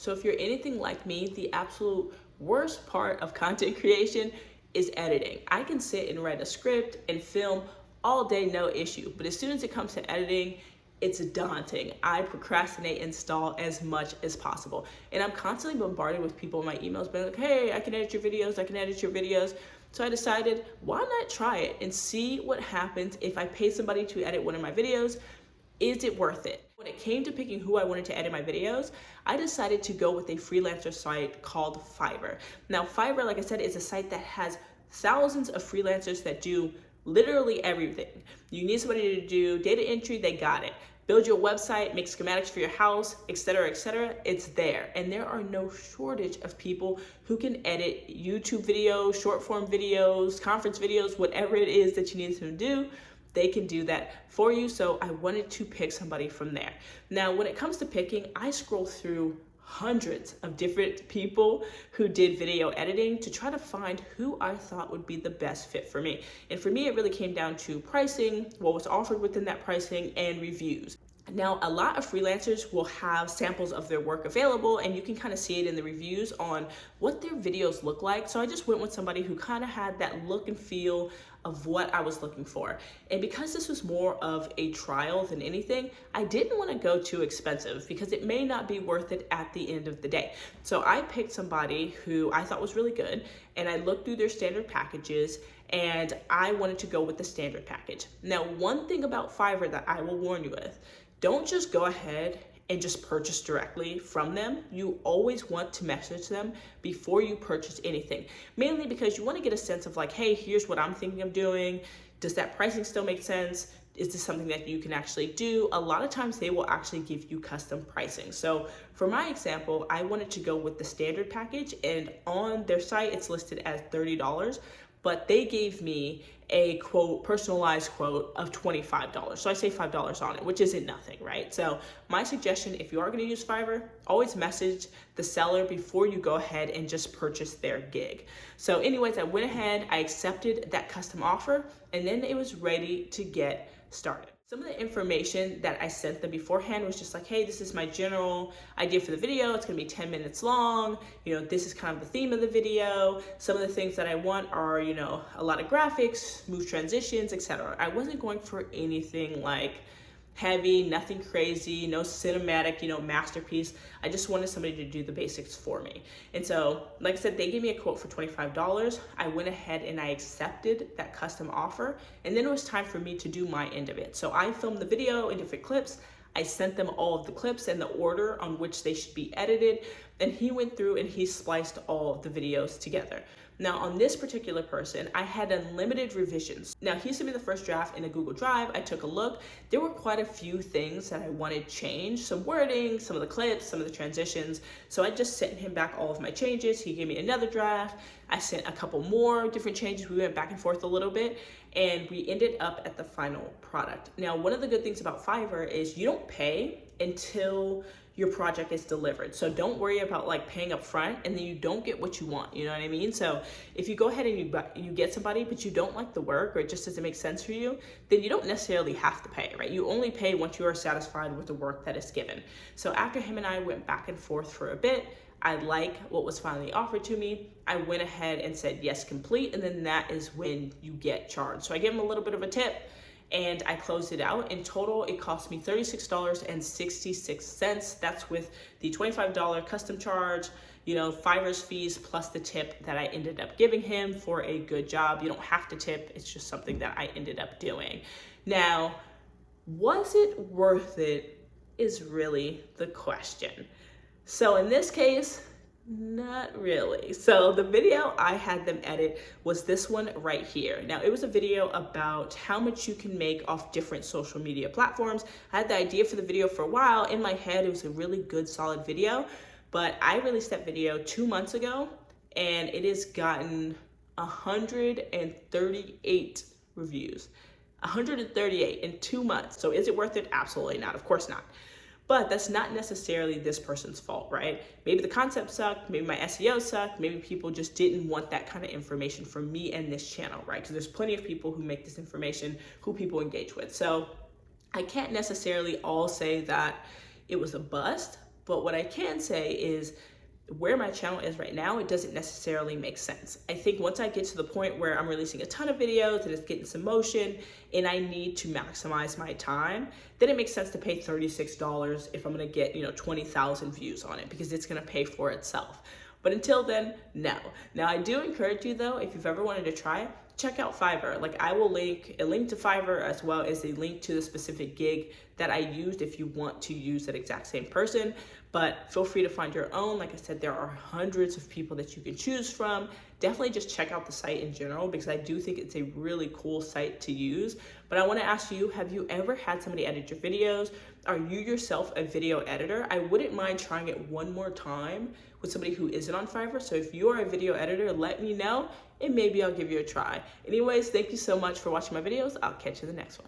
So if you're anything like me, the absolute worst part of content creation is editing. I can sit and write a script and film all day, no issue. But as soon as it comes to editing, it's daunting. I procrastinate and stall as much as possible. And I'm constantly bombarded with people in my emails being like, hey, I can edit your videos, I can edit your videos. So I decided, why not try it and see what happens if I pay somebody to edit one of my videos? Is it worth it? When it came to picking who I wanted to edit my videos, I decided to go with a freelancer site called Fiverr. Now, Fiverr, like I said, is a site that has thousands of freelancers that do literally everything. You need somebody to do data entry, they got it. Build your website, make schematics for your house, etc., etc. It's there. And there are no shortage of people who can edit YouTube videos, short form videos, conference videos, whatever it is that you need them to do. They can do that for you. So I wanted to pick somebody from there. Now, when it comes to picking, I scroll through hundreds of different people who did video editing to try to find who I thought would be the best fit for me. And for me, it really came down to pricing, what was offered within that pricing, and reviews. Now, a lot of freelancers will have samples of their work available, and you can kind of see it in the reviews on what their videos look like. So I just went with somebody who kind of had that look and feel of what I was looking for. And because this was more of a trial than anything, I didn't want to go too expensive because it may not be worth it at the end of the day. So I picked somebody who I thought was really good, and I looked through their standard packages, and I wanted to go with the standard package. Now, one thing about Fiverr that I will warn you with, don't just go ahead and just purchase directly from them. You always want to message them before you purchase anything, mainly because you want to get a sense of like, hey, here's what I'm thinking of doing. Does that pricing still make sense? Is this something that you can actually do? A lot of times they will actually give you custom pricing. So for my example, I wanted to go with the standard package, and on their site, it's listed as $30, but they gave me a quote, personalized quote of $25. So I say $5 on it, which isn't nothing, right? So my suggestion, if you are gonna use Fiverr, always message the seller before you go ahead and just purchase their gig. So anyways, I went ahead, I accepted that custom offer, and then it was ready to get started. Some of the information that I sent them beforehand was just like, hey, this is my general idea for the video. It's gonna be 10 minutes long. You know, this is kind of the theme of the video. Some of the things that I want are, you know, a lot of graphics, smooth transitions, etc. I wasn't going for anything like heavy, nothing crazy, no cinematic, you know, masterpiece. I just wanted somebody to do the basics for me. And so, like I said, they gave me a quote for $25. I went ahead and I accepted that custom offer. And then it was time for me to do my end of it. So I filmed the video in different clips. I sent them all of the clips and the order on which they should be edited. And he went through and he spliced all of the videos together. Now, on this particular person, I had unlimited revisions. Now, he sent me the first draft in a Google Drive. I took a look. There were quite a few things that I wanted changed, some wording, some of the clips, some of the transitions. So I just sent him back all of my changes. He gave me another draft. I sent a couple more different changes. We went back and forth a little bit, and we ended up at the final product. Now, one of the good things about Fiverr is you don't pay until your project is delivered. So don't worry about like paying up front and then you don't get what you want, you know what I mean? So if you go ahead and you get somebody, but you don't like the work or it just doesn't make sense for you, then you don't necessarily have to pay, right? You only pay once you are satisfied with the work that is given. So after him and I went back and forth for a bit, I like what was finally offered to me. I went ahead and said, yes, complete. And then that is when you get charged. So I gave him a little bit of a tip, and I closed it out. In total, it cost me $36.66. That's with the $25 custom charge, you know, Fiverr's fees plus the tip that I ended up giving him for a good job. You don't have to tip, it's just something that I ended up doing. Now, was it worth it is really the question. So in this case, not really. So the video I had them edit was this one right here. Now, it was a video about how much you can make off different social media platforms. I had the idea for the video for a while. In my head, it was a really good, solid video, but I released that video 2 months ago, and it has gotten 138 reviews. 138 in 2 months. So is it worth it? Absolutely not. Of course not. But that's not necessarily this person's fault, right? Maybe the concept sucked, maybe my SEO sucked, maybe people just didn't want that kind of information from me and this channel, right? Because there's plenty of people who make this information who people engage with. So I can't necessarily all say that it was a bust, But what I can say is where my channel is right now, it doesn't necessarily make sense. I think once I get to the point where I'm releasing a ton of videos and it's getting some motion and I need to maximize my time, then it makes sense to pay $36 if I'm gonna get 20,000 views on it, because it's gonna pay for itself. But until then, no. Now I do encourage you though, if you've ever wanted to try it, check out Fiverr. Like, I will link a link to Fiverr as well as a link to the specific gig that I used if you want to use that exact same person. But feel free to find your own. Like I said, there are hundreds of people that you can choose from. Definitely just check out the site in general, because I do think it's a really cool site to use. But I want to ask you, have you ever had somebody edit your videos? Are you yourself a video editor? I wouldn't mind trying it one more time with somebody who isn't on Fiverr. So if you are a video editor, let me know and maybe I'll give you a try. Anyways, thank you so much for watching my videos. I'll catch you in the next one.